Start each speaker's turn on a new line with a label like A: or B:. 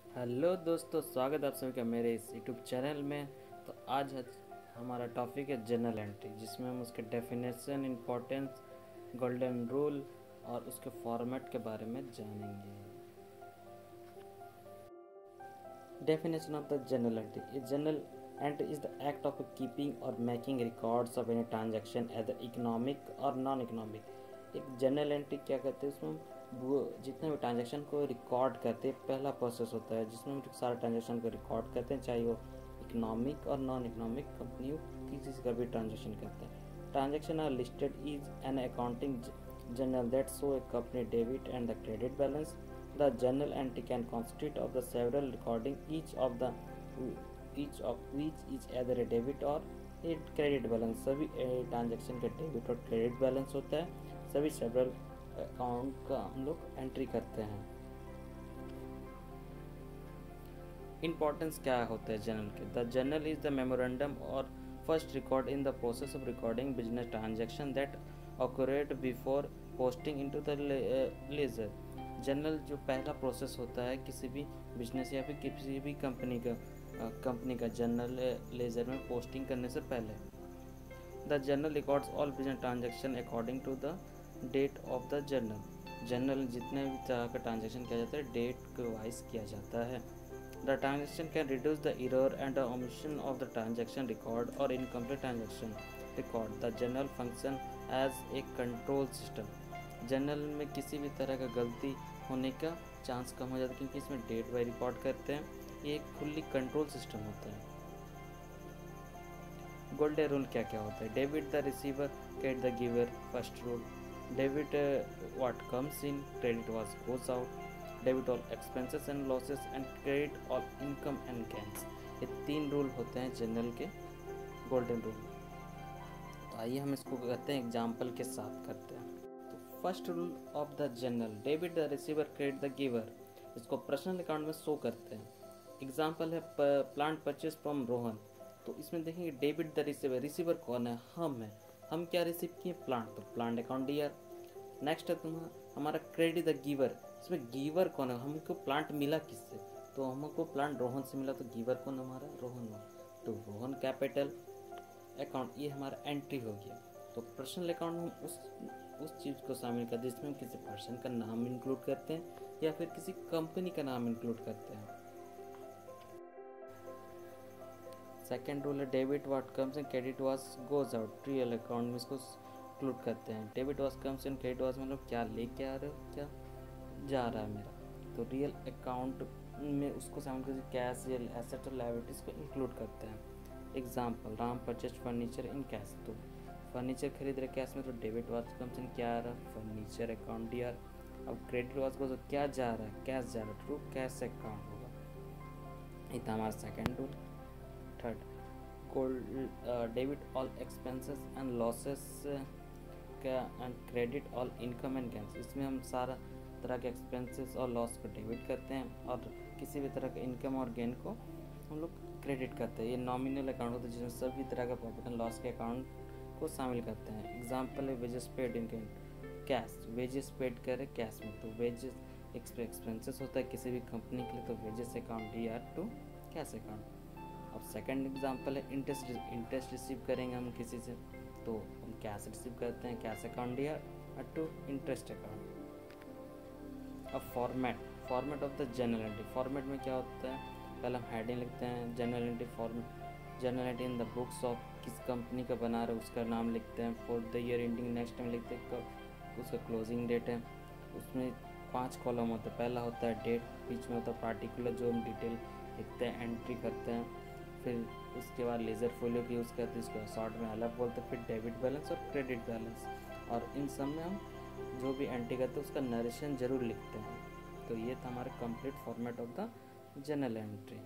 A: Hello दोस्तों, स्वागत है आप सभी का मेरे इस यूट्यूब चैनल में। तो आज हमारा टॉपिक है जनरल एंट्री, जिसमें हम उसके डेफिनेशन, इम्पोर्टेंस, गोल्डन रूल और उसके फॉर्मेट के बारे में जानेंगे। Definition of the journal entry. A journal entry is the act of keeping or making records of any transaction, either economic or non-economic. एक जर्नल एंट्री क्या कहते हैं, उसमें वो जितने भी ट्रांजेक्शन को रिकॉर्ड करते हैं, पहला प्रोसेस होता है जिसमें हम सारे ट्रांजेक्शन को रिकॉर्ड करते हैं, चाहे वो इकोनॉमिक और नॉन इकोनॉमिक कंपनी किसी का भी ट्रांजेक्शन करते हैं। Transaction are listed is an accounting journal that show a company debit and the credit balance. The journal entry can consist of the several recording, each of which is either a debit or a credit balance. सभी transaction का debit और credit balance होता है। सभी several account का हम लोग entry करते हैं। इंपॉर्टेंस क्या होता है जर्नल के? The journal is the memorandum और first record in the process of recording business transaction that occurred before posting into the ledger. Journal जो पहला प्रोसेस होता है किसी भी बिजनेस या फिर किसी भी कंपनी का जर्नल लेजर में पोस्टिंग करने से पहले। The journal records all business transaction according to the date of the journal. Journal जितने भी तरह का ट्रांजेक्शन किया जाता है डेट के वाइज किया जाता है। The transaction can reduce the error and the omission of the transaction record और incomplete transaction record. The journal function as a control system. Journal में किसी भी तरह का गलती होने का चांस कम हो जाता है, क्योंकि इसमें डेट वाइज रिकॉर्ड करते हैं। ये एक फुल्ली कंट्रोल सिस्टम होता है। गोल्डन रूल क्या क्या होता है? Debit the receiver, credit the giver. First rule, debit what comes in, credit what goes out. Debit all expenses and losses and credit all income and gains. ये 3 rule होते हैं journal के, golden rule. आइए हम इसको करते हैं example के साथ करते हैं। तो first rule of the journal, debit the receiver, credit the giver. इसको पर्सनल अकाउंट में शो करते हैं। एग्जाम्पल है प्लांट परचेज फ्रॉम रोहन। तो इसमें देखेंगे डेबिट द रिसीवर, रिसीवर कौन है? हम है। हम क्या रिसीव किए? प्लांट, तो प्लांट अकाउंट डीआर। नेक्स्ट है हमारा क्रेडिट द गिवर। इसमें गिवर कौन है? हमको प्लांट मिला किससे? तो हमको प्लांट रोहन से मिला, तो गिवर कौन हमारा? रोहन। तो रोहन कैपिटल अकाउंट, ये हमारा एंट्री हो गया। तो पर्सनल अकाउंट में हम उस चीज़ को शामिल करते हैं जिसमें हम किसी पर्सन का नाम इंक्लूड करते हैं या फिर किसी कंपनी का नाम इंक्लूड करते हैं। सेकेंड रूल है debit what comes in, credit what goes out. Real account में इसको इंक्लूड करते हैं। Debit what comes in, credit what मतलब क्या लेके आ रहे हो, क्या जा रहा है मेरा। तो रियल अकाउंट में उसको शामिल करके कैश, रियल एसेट और लायबिलिटीज को इंक्लूड करते हैं। Example, Ram purchase furniture in cash. तो फर्नीचर खरीद रहे कैश में, तो डेबिट वाज कम्स इन, क्या आ रहा है? Furniture account DR. अब क्रेडिट वाज को, तो क्या जा रहा है? कैश जा रहा है, ट्रू कैश अकाउंट होगा। ये था हमारा second rule. Third, debit all expenses and losses and credit all income and gains. इसमें हम सारा तरह के एक्सपेंसेस और लॉस को डेबिट करते हैं और किसी भी तरह के इनकम और गेन को हम लोग क्रेडिट करते हैं। ये नॉमिनल अकाउंट होता है जिसमें सभी तरह का प्रॉफिट एंड लॉस के अकाउंट को शामिल करते हैं। एग्जाम्पल है wages paid in cash. Wages paid करे कैश में, तो वेजेस एक्सपेंसेस होता है किसी भी कंपनी के लिए, तो wages account DR to cash account. अब सेकंड एग्जाम्पल है इंटरेस्ट रिसीव करेंगे हम किसी से, तो हम कैश रिसीव करते हैं, cash account DR to interest account. अब format of the journal entry. Format में क्या होता है? पहले हम हेडिंग लिखते हैं, journal entry format, journal entry in the books of, किस कंपनी का बना रहे उसका नाम लिखते हैं। For the year ending next में लिखते हैं कब उसका क्लोजिंग डेट है। उसमें 5 कॉलम होता है। पहला होता है डेट, बीच में होता है पार्टिकुलर जो हम डिटेल लिखते हैं, एंट्री करते हैं। फिर उसके बाद लेजर फोलियो की यूज़ करते हैं, इसको शॉर्ट में अलग बोलते हैं। फिर डेबिट बैलेंस और क्रेडिट बैलेंस, और इन सब में हम जो भी एंट्री करते हैं उसका नरेशन जरूर लिखते हैं। तो ये था हमारा complete format of the journal entry.